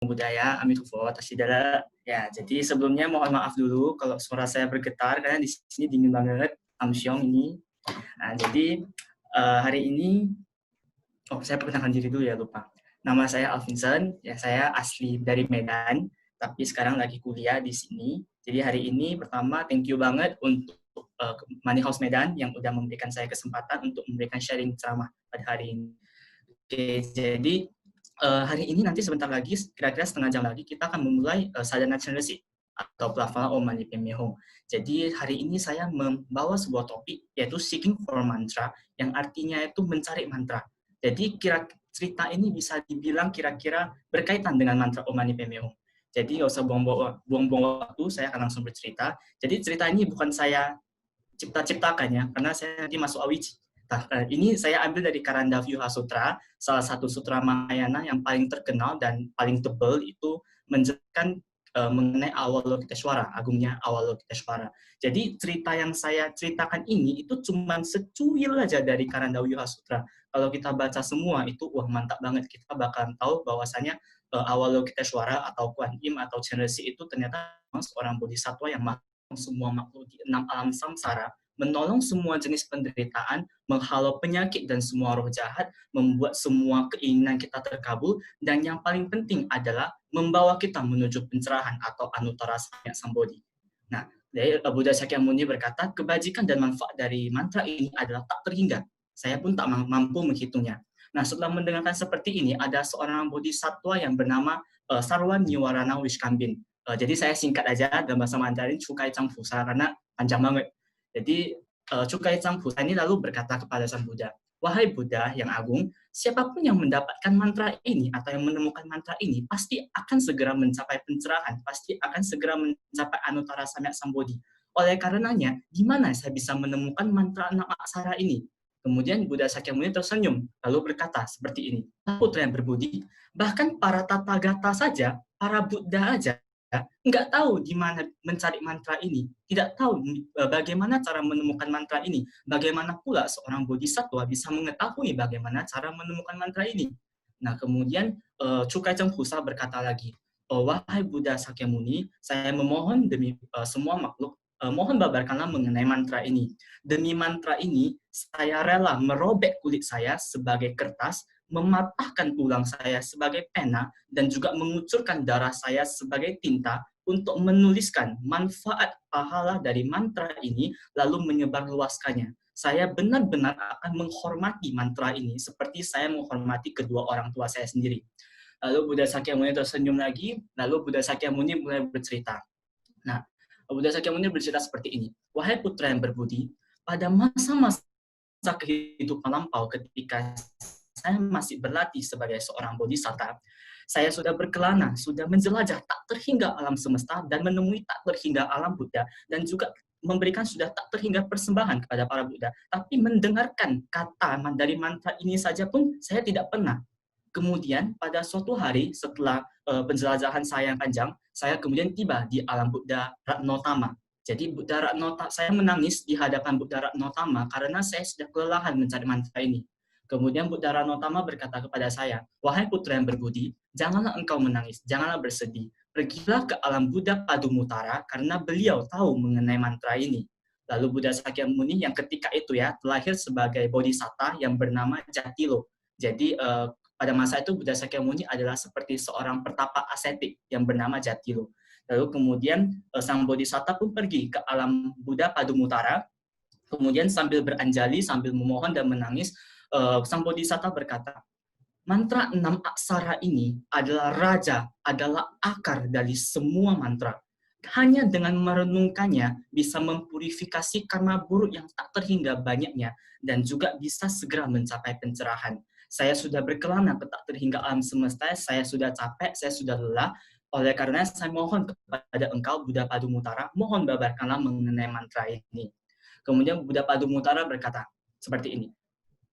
Budaya Amitofo Tasidara. Ya, jadi sebelumnya mohon maaf dulu kalau suara saya bergetar karena di sini dingin banget, Amsyong ini. Nah, jadi hari ini, saya perkenalkan diri dulu ya, lupa. Nama saya Alvinson, ya saya asli dari Medan, tapi sekarang lagi kuliah di sini. Jadi hari ini pertama thank you banget untuk Money House Medan yang udah memberikan saya kesempatan untuk memberikan sharing ceramah pada hari ini. Oke, jadi hari ini nanti sebentar lagi, kira-kira setengah jam lagi, kita akan memulai Sadhana Chandrasi atau Pelafala Om Mani Padme Hum. Jadi hari ini saya membawa sebuah topik, yaitu Seeking for Mantra, yang artinya itu mencari mantra. Jadi cerita ini bisa dibilang kira-kira berkaitan dengan mantra Om Mani Padme Hum. Jadi nggak usah buang-buang waktu, saya akan langsung bercerita. Jadi cerita ini bukan saya cipta-ciptakan ya, karena saya nanti masuk Awiji. Nah, ini saya ambil dari Karanda Vyuha Sutra, salah satu sutra Mahayana yang paling terkenal dan paling tebal itu menjelaskan mengenai Avalokiteshvara, agungnya Avalokiteshvara. Jadi cerita yang saya ceritakan ini itu cuma secuil aja dari Karanda Vyuha Sutra. Kalau kita baca semua itu wah mantap banget, kita bakalan tahu bahwasanya Avalokiteshvara atau Kuan Im atau Chenrezig itu ternyata seorang bodhisattva yang semua makhluk di 6 alam samsara, menolong semua jenis penderitaan, menghalau penyakit dan semua roh jahat, membuat semua keinginan kita terkabul, dan yang paling penting adalah membawa kita menuju pencerahan atau Anuttara Samyak Sambodhi. Nah, Buddha Shakyamuni berkata, kebajikan dan manfaat dari mantra ini adalah tak terhingga. Saya pun tak mampu menghitungnya. Nah, setelah mendengarkan seperti ini, ada seorang bodhisattva yang bernama Sarwan Niwarana Wishkambin. Jadi saya singkat aja dalam bahasa Mandarin Cukai Cang Fusa karena panjang banget. Jadi Cukai Cang Fusa ini lalu berkata kepada Sang Buddha, wahai Buddha yang agung, siapapun yang mendapatkan mantra ini atau yang menemukan mantra ini pasti akan segera mencapai pencerahan, pasti akan segera mencapai Anuttara Samyak Sambodhi. Oleh karenanya, di mana saya bisa menemukan mantra 6 aksara ini? Kemudian Buddha Sakyamuni tersenyum, lalu berkata seperti ini, putra yang berbudi, bahkan para Tathagata saja, para Buddha aja, nggak tahu di mana mencari mantra ini, tidak tahu bagaimana cara menemukan mantra ini, bagaimana pula seorang bodhisattva bisa mengetahui bagaimana cara menemukan mantra ini. Nah, kemudian Cukai Cengkusa berkata lagi, wahai Buddha Sakyamuni, saya memohon demi semua makhluk, mohon babarkanlah mengenai mantra ini. Demi mantra ini, saya rela merobek kulit saya sebagai kertas, mematahkan tulang saya sebagai pena, dan juga mengucurkan darah saya sebagai tinta untuk menuliskan manfaat pahala dari mantra ini, lalu menyebarluaskannya. Saya benar-benar akan menghormati mantra ini seperti saya menghormati kedua orang tua saya sendiri. Lalu Buddha Sakyamuni tersenyum lagi, lalu Buddha Sakyamuni mulai bercerita. Nah, Buddha Sakyamuni bercerita seperti ini. Wahai putra yang berbudi, pada masa-masa kehidupan lampau ketika saya masih berlatih sebagai seorang bodhisattva, saya sudah berkelana, sudah menjelajah tak terhingga alam semesta dan menemui tak terhingga alam Buddha, dan juga memberikan sudah tak terhingga persembahan kepada para Buddha. Tapi mendengarkan kata dari mantra ini saja pun saya tidak pernah. Kemudian pada suatu hari setelah penjelajahan saya yang panjang, saya kemudian tiba di alam Buddha Ratnotama. Jadi saya menangis di hadapan Buddha Ratnotama karena saya sudah kelelahan mencari mantra ini. Kemudian Buddha Ratnotama berkata kepada saya, wahai putra yang berbudi, janganlah engkau menangis, janganlah bersedih. Pergilah ke alam Buddha Padumutara karena beliau tahu mengenai mantra ini. Lalu Buddha Sakyamuni yang ketika itu ya terlahir sebagai bodhisatta yang bernama Jatilo. Jadi pada masa itu Buddha Sakyamuni adalah seperti seorang pertapa asetik yang bernama Jatilo. Lalu kemudian sang bodhisatta pun pergi ke alam Buddha Padumutara. Kemudian sambil beranjali, sambil memohon dan menangis, sang bodhisatta berkata, mantra 6 aksara ini adalah raja, adalah akar dari semua mantra. Hanya dengan merenungkannya bisa mempurifikasi karma buruk yang tak terhingga banyaknya dan juga bisa segera mencapai pencerahan. Saya sudah berkelana ke tak terhingga alam semesta, saya sudah capek, saya sudah lelah. Oleh karena saya mohon kepada engkau Buddha Padumutara, mohon babarkanlah mengenai mantra ini. Kemudian Buddha Padumutara berkata seperti ini,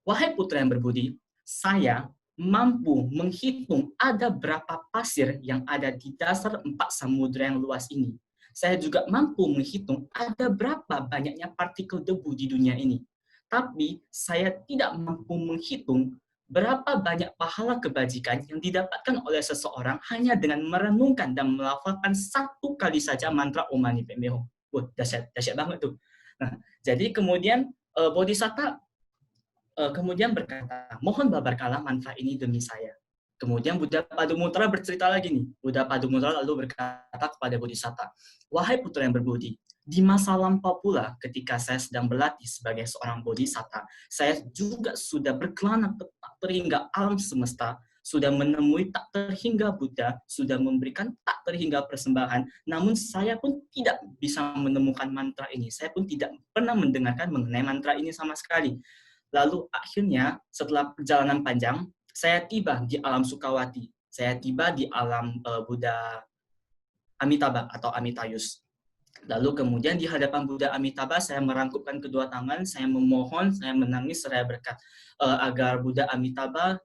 wahai putra yang berbudi, saya mampu menghitung ada berapa pasir yang ada di dasar 4 samudera yang luas ini. Saya juga mampu menghitung ada berapa banyaknya partikel debu di dunia ini. Tapi saya tidak mampu menghitung berapa banyak pahala kebajikan yang didapatkan oleh seseorang hanya dengan merenungkan dan melafalkan satu kali saja mantra Om Mani Padme Hum. Wah, dahsyat, dahsyat banget tuh. Nah, jadi kemudian Bodhisatta kemudian berkata, mohon babarkanlah mantra ini demi saya. Kemudian Buddha Padumutra bercerita lagi nih. Buddha Padumutra lalu berkata kepada Bodhisatta, wahai putra yang berbudi, di masa lampau pula ketika saya sedang berlatih sebagai seorang Bodhisatta, saya juga sudah berkelana ke tak terhingga alam semesta, sudah menemui tak terhingga Buddha, sudah memberikan tak terhingga persembahan, namun saya pun tidak bisa menemukan mantra ini. Saya pun tidak pernah mendengarkan mengenai mantra ini sama sekali. Lalu akhirnya setelah perjalanan panjang, saya tiba di alam Sukawati. Saya tiba di alam Buddha Amitabha atau Amitayus. Lalu kemudian di hadapan Buddha Amitabha, saya merangkupkan kedua tangan, saya memohon, saya menangis, saya berkat agar Buddha Amitabha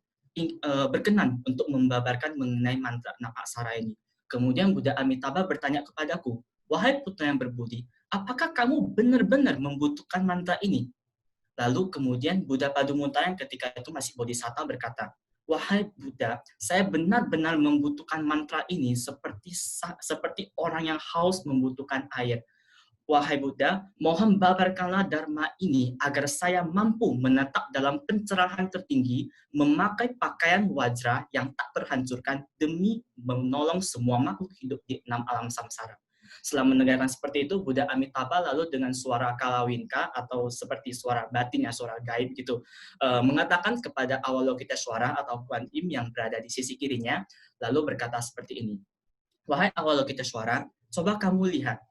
berkenan untuk membabarkan mengenai mantra enam aksara ini. Kemudian Buddha Amitabha bertanya kepadaku, wahai putra yang berbudi, apakah kamu benar-benar membutuhkan mantra ini? Lalu kemudian Buddha Padumutra yang ketika itu masih bodhisatta berkata, wahai Buddha, saya benar-benar membutuhkan mantra ini seperti orang yang haus membutuhkan air. Wahai Buddha, mohon babarkanlah dharma ini agar saya mampu menetap dalam pencerahan tertinggi, memakai pakaian wajra yang tak terhancurkan demi menolong semua makhluk hidup di enam alam samsara. Setelah mendengarkan seperti itu, Buddha Amitabha lalu dengan suara kalawinka atau seperti suara batin ya, suara gaib gitu, mengatakan kepada Avalokiteshvara atau Kuan Im yang berada di sisi kirinya, lalu berkata seperti ini, wahai Avalokiteshvara, coba kamu lihat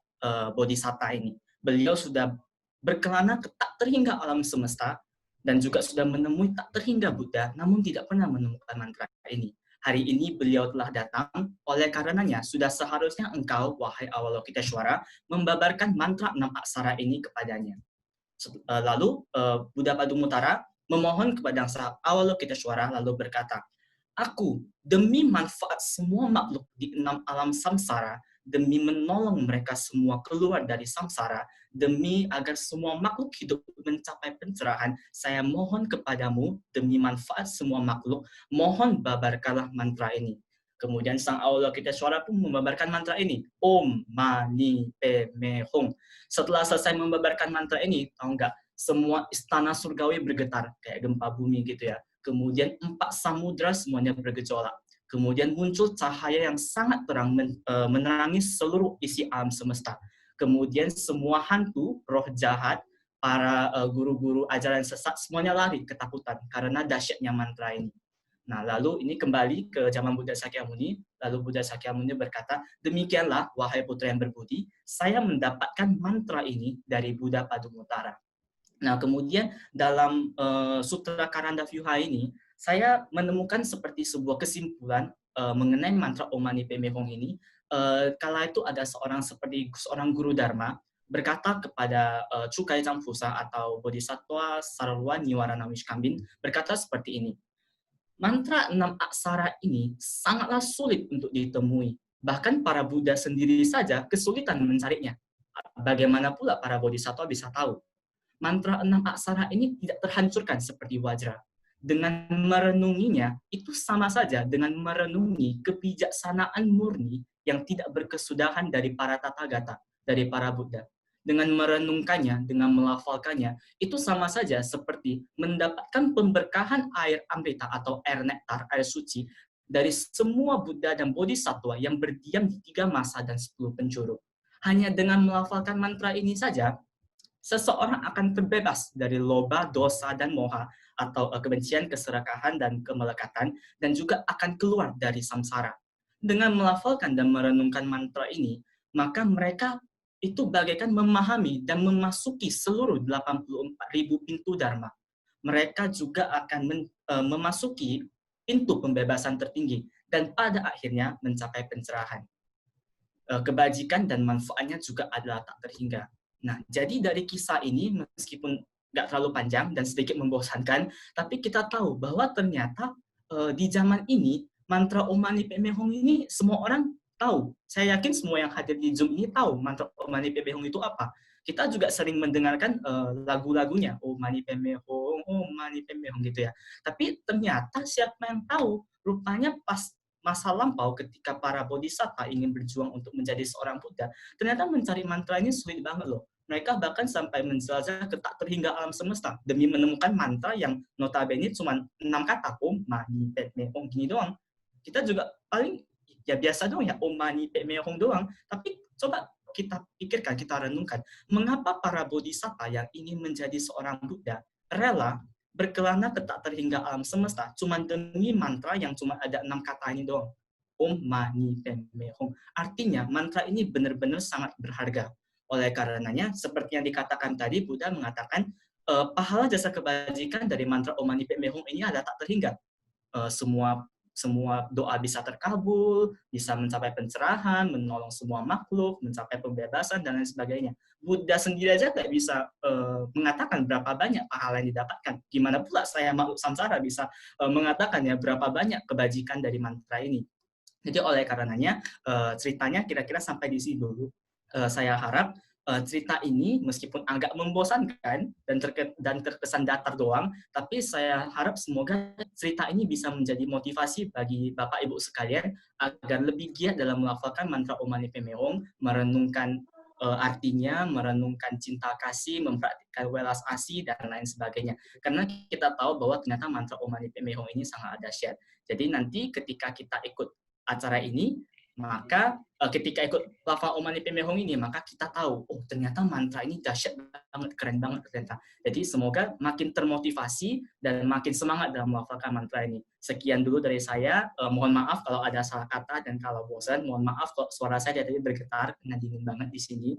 Bodhisatta ini. Beliau sudah berkelana ke tak terhingga alam semesta dan juga sudah menemui tak terhingga Buddha, namun tidak pernah menemukan mantra ini. Hari ini beliau telah datang, oleh karenanya sudah seharusnya engkau, wahai Avalokiteshvara, membabarkan mantra enam aksara ini kepadanya. Lalu Buddha Padumuttara memohon kepada Sang Avalokiteshvara lalu berkata, aku demi manfaat semua makhluk di enam alam samsara, demi menolong mereka semua keluar dari samsara, demi agar semua makhluk hidup mencapai pencerahan, saya mohon kepadamu demi manfaat semua makhluk, mohon babarkanlah mantra ini. Kemudian Sang Avalokiteshvara pun membabarkan mantra ini, Om Mani Padme Hum. Setelah selesai membabarkan mantra ini, tahu nggak? Semua istana surgawi bergetar kayak gempa bumi gitu ya. Kemudian 4 samudra semuanya bergejolak. Kemudian muncul cahaya yang sangat terang menerangi seluruh isi alam semesta. Kemudian semua hantu, roh jahat, para guru-guru ajaran sesat semuanya lari ketakutan karena dahsyatnya mantra ini. Nah, lalu ini kembali ke zaman Buddha Sakyamuni. Lalu Buddha Sakyamuni berkata, demikianlah, wahai putra yang berbudi, saya mendapatkan mantra ini dari Buddha Padumuttara. Nah, kemudian dalam Sutra Karanda Vyuha ini, saya menemukan seperti sebuah kesimpulan mengenai mantra Om Mani Padme Hum ini. Kala itu ada seorang guru dharma berkata kepada Chukai Champusa atau Bodhisattva Saralwa Niwarana Wishkambin berkata seperti ini. Mantra enam aksara ini sangatlah sulit untuk ditemui. Bahkan para Buddha sendiri saja kesulitan mencarinya. Bagaimana pula para bodhisattva bisa tahu? Mantra enam aksara ini tidak terhancurkan seperti wajra. Dengan merenunginya, itu sama saja dengan merenungi kebijaksanaan murni yang tidak berkesudahan dari para tathagata, dari para Buddha. Dengan merenungkannya, dengan melafalkannya, itu sama saja seperti mendapatkan pemberkahan air amrita atau air nektar, air suci, dari semua Buddha dan Bodhisattva yang berdiam di 3 masa dan 10 penjuru. Hanya dengan melafalkan mantra ini saja, seseorang akan terbebas dari loba, dosa, dan moha, atau kebencian, keserakahan, dan kemelekatan, dan juga akan keluar dari samsara. Dengan melafalkan dan merenungkan mantra ini, maka mereka itu bagaikan memahami dan memasuki seluruh 84.000 pintu Dharma. Mereka juga akan memasuki pintu pembebasan tertinggi, dan pada akhirnya mencapai pencerahan. Kebajikan dan manfaatnya juga adalah tak terhingga. Nah, jadi dari kisah ini, meskipun nggak terlalu panjang dan sedikit membosankan, tapi kita tahu bahwa ternyata di zaman ini, mantra Om Mani Padme Hum ini semua orang tahu. Saya yakin semua yang hadir di Zoom ini tahu mantra Om Mani Padme Hum itu apa. kita juga sering mendengarkan lagu-lagunya, Oh Mani Padme Hum, Oh Mani Padme Hum gitu ya. Tapi ternyata siapa yang tahu, rupanya pas masa lampau ketika para bodhisattva ingin berjuang untuk menjadi seorang Buddha, ternyata mencari mantra ini sulit banget loh. Mereka bahkan sampai menjelajah ke tak terhingga alam semesta demi menemukan mantra yang notabene cuma 6 kata, Om Mani Padme Hum gini doang. Kita juga paling ya biasa doang ya, Om Mani Padme Hum doang. Tapi coba kita pikirkan, kita renungkan, mengapa para bodhisattva yang ingin menjadi seorang Buddha rela berkelana ke tak terhingga alam semesta cuma demi mantra yang cuma ada 6 kata ini doang. Om Mani Padme Hum. Artinya mantra ini benar-benar sangat berharga. Oleh karenanya, seperti yang dikatakan tadi, Buddha mengatakan pahala jasa kebajikan dari mantra Om Mani Padme Hum ini ada tak terhingga. Semua semua doa bisa terkabul, bisa mencapai pencerahan, menolong semua makhluk, mencapai pembebasan, dan lain sebagainya. Buddha sendiri aja nggak bisa mengatakan berapa banyak pahala yang didapatkan. Gimana pula saya makhluk samsara bisa mengatakan ya berapa banyak kebajikan dari mantra ini. Jadi oleh karenanya ceritanya kira-kira sampai di sini dulu. Saya harap cerita ini meskipun agak membosankan dan terkesan datar doang, tapi saya harap semoga cerita ini bisa menjadi motivasi bagi Bapak Ibu sekalian agar lebih giat dalam melafalkan mantra Om Mani Padme Hum, merenungkan artinya, merenungkan cinta kasih, mempraktikkan welas asih dan lain sebagainya. Karena kita tahu bahwa ternyata mantra Om Mani Padme Hum ini sangat dahsyat. Jadi nanti ketika kita ikut acara ini, maka ketika ikut lafal Om Mani Padme Hum ini, maka kita tahu, oh ternyata mantra ini dahsyat banget, keren banget ternyata. Jadi semoga makin termotivasi dan makin semangat dalam melafalkan mantra ini. Sekian dulu dari saya, mohon maaf kalau ada salah kata dan kalau bosan, mohon maaf kalau suara saya tadi bergetar, karena dingin banget di sini.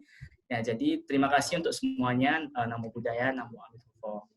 Ya, jadi terima kasih untuk semuanya, Namo Buddhaya, Namo Amituffo.